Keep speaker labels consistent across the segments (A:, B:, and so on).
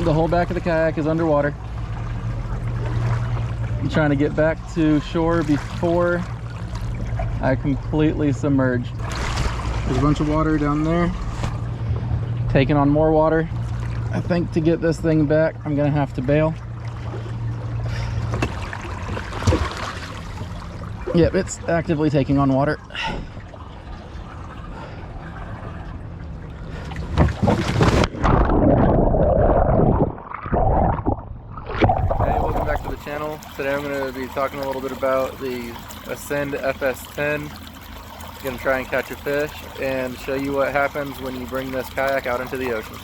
A: The whole back of the kayak is underwater. I'm trying to get back to shore before I completely submerge. There's a bunch of water down there. Taking on more water. I think to get this thing back, I'm gonna have to bail. Yep, it's actively taking on water. Hey, welcome back to the channel. Today I'm going to be talking a little bit about the Ascend FS10. Going to try and catch a fish and show you what happens when you bring this kayak out into the ocean.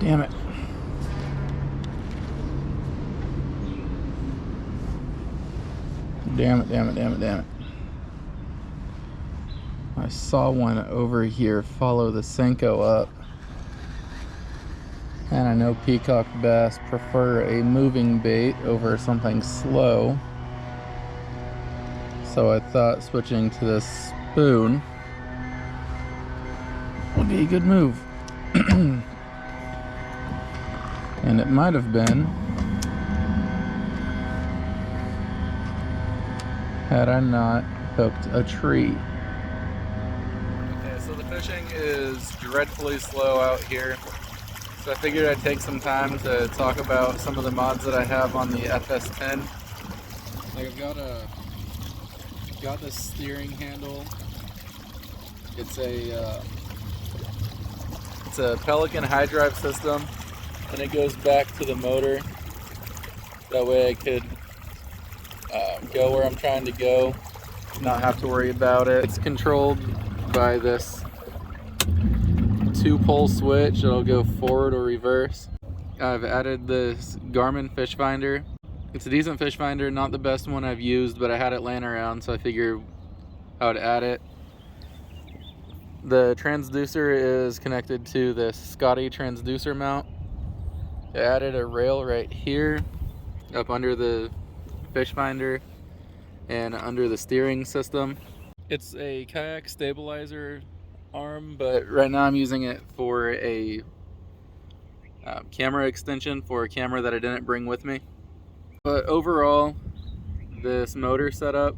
A: Damn it. Damn it, damn it, damn it, damn it. I saw one over here follow the Senko up. And I know peacock bass prefer a moving bait over something slow. So I thought switching to this spoon would be a good move. And it might have been had I not hooked a tree. Okay, so the fishing is dreadfully slow out here. So I figured I'd take some time to talk about some of the mods that I have on the FS10. Like I've got this steering handle. It's a Pelican high drive system, and it goes back to the motor. That way I could go where I'm trying to go, not have to worry about it. It's controlled by this 2-pole switch. It'll go forward or reverse. I've added this Garmin fish finder. It's a decent fish finder, not the best one I've used, but I had it laying around, so I figured I would add it. The transducer is connected to this Scotty transducer mount. I added a rail right here up under the fish finder and under the steering system. It's a kayak stabilizer arm, but right now I'm using it for a camera extension for a camera that I didn't bring with me. But overall, this motor setup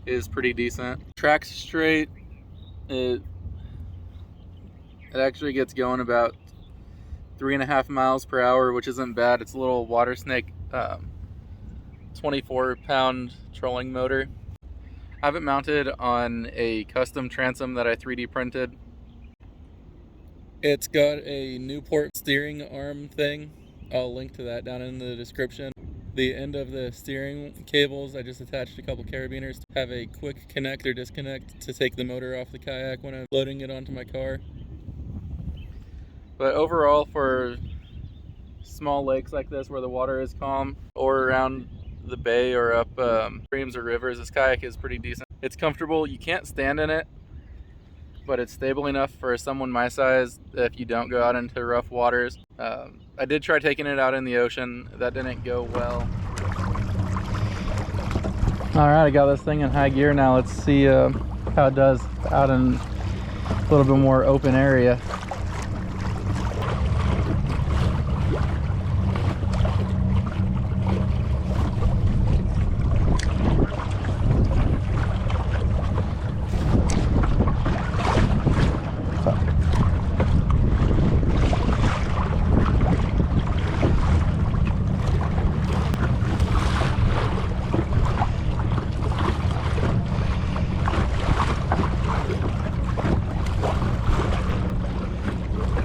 A: is pretty decent. Tracks straight. It actually gets going about 3.5 miles per hour, which isn't bad. It's a little water snake 24-pound trolling motor. I have it mounted on a custom transom that I 3D printed. It's got a Newport steering arm thing. I'll link to that down in the description. The end of the steering cables, I just attached a couple carabiners to have a quick connect or disconnect to take the motor off the kayak when I'm loading it onto my car. But overall, for small lakes like this where the water is calm, or around the bay or up streams or rivers, this kayak is pretty decent. It's comfortable. You can't stand in it, but it's stable enough for someone my size if you don't go out into rough waters. I did try taking it out in the ocean. That didn't go well. All right, I got this thing in high gear now. Let's see how it does out in a little bit more open area.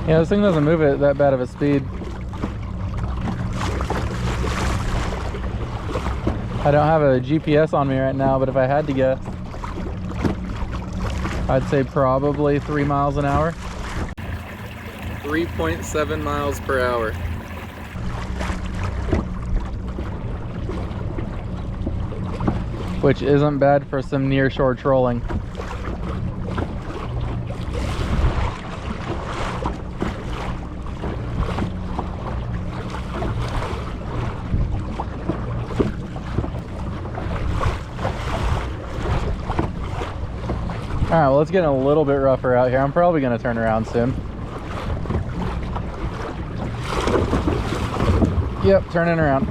A: Yeah, this thing doesn't move at that bad of a speed. I don't have a GPS on me right now, but if I had to guess, I'd say probably 3 miles an hour. 3.7 miles per hour. Which isn't bad for some near-shore trolling. All right, well, it's getting a little bit rougher out here. I'm probably gonna turn around soon. Yep, turning around.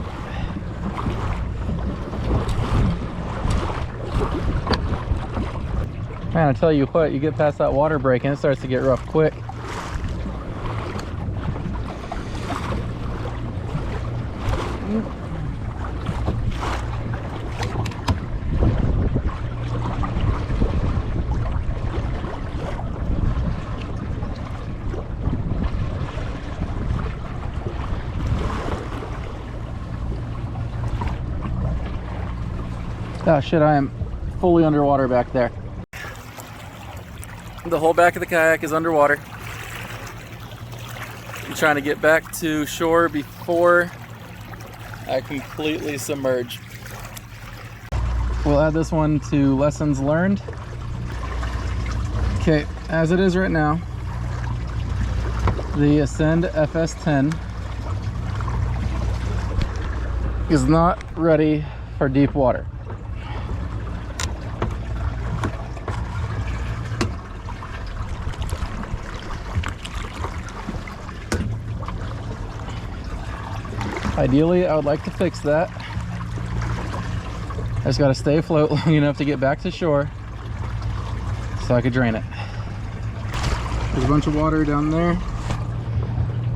A: Man, I tell you what, you get past that water break and it starts to get rough quick. Oh shit, I am fully underwater back there. The whole back of the kayak is underwater. I'm trying to get back to shore before I completely submerge. We'll add this one to lessons learned. Okay, as it is right now, the Ascend FS10 is not ready for deep water. Ideally, I would like to fix that. I just got to stay afloat long enough to get back to shore so I could drain it. There's a bunch of water down there.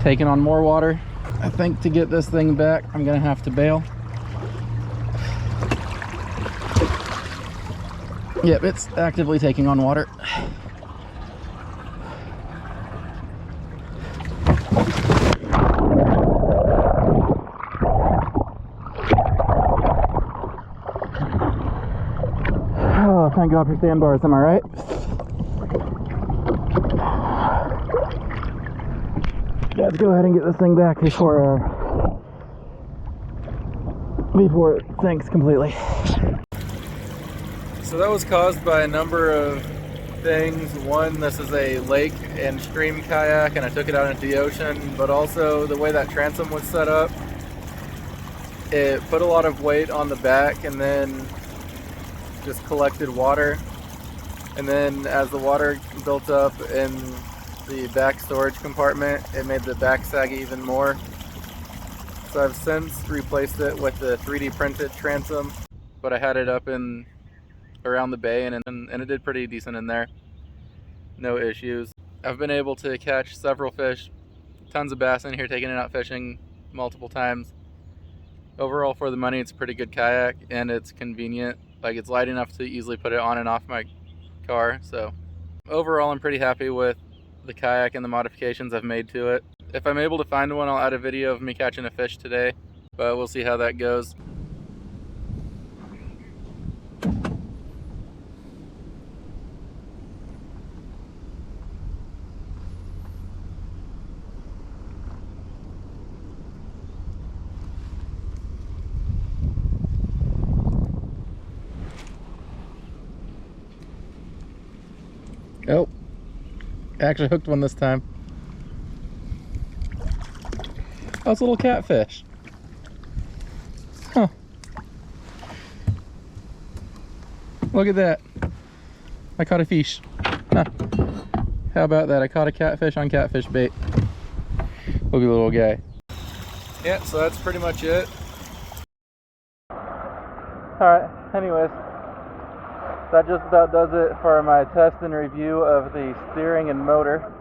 A: Taking on more water. I think to get this thing back, I'm gonna have to bail. Yep, it's actively taking on water. Oh, thank God for sandbars, am I right? Let's go ahead and get this thing back before it sinks completely. So that was caused by a number of things. One, this is a lake and stream kayak and I took it out into the ocean, but also the way that transom was set up, it put a lot of weight on the back and then just collected water. And then as the water built up in the back storage compartment, it made the back sag even more. So I've since replaced it with the 3D printed transom, but I had it up in around the bay and it did pretty decent in there. No issues. I've been able to catch several fish, tons of bass in here, taking it out fishing multiple times. Overall, for the money, it's a pretty good kayak and it's convenient. Like, it's light enough to easily put it on and off my car. So overall, I'm pretty happy with the kayak and the modifications I've made to it. If I'm able to find one, I'll add a video of me catching a fish today, but we'll see how that goes. Oh, I actually hooked one this time. Oh, it's a little catfish. Huh. Look at that. I caught a fish. Huh. How about that? I caught a catfish on catfish bait. Look at the little guy. Yeah, so that's pretty much it. Alright, anyways. That just about does it for my test and review of the steering and motor.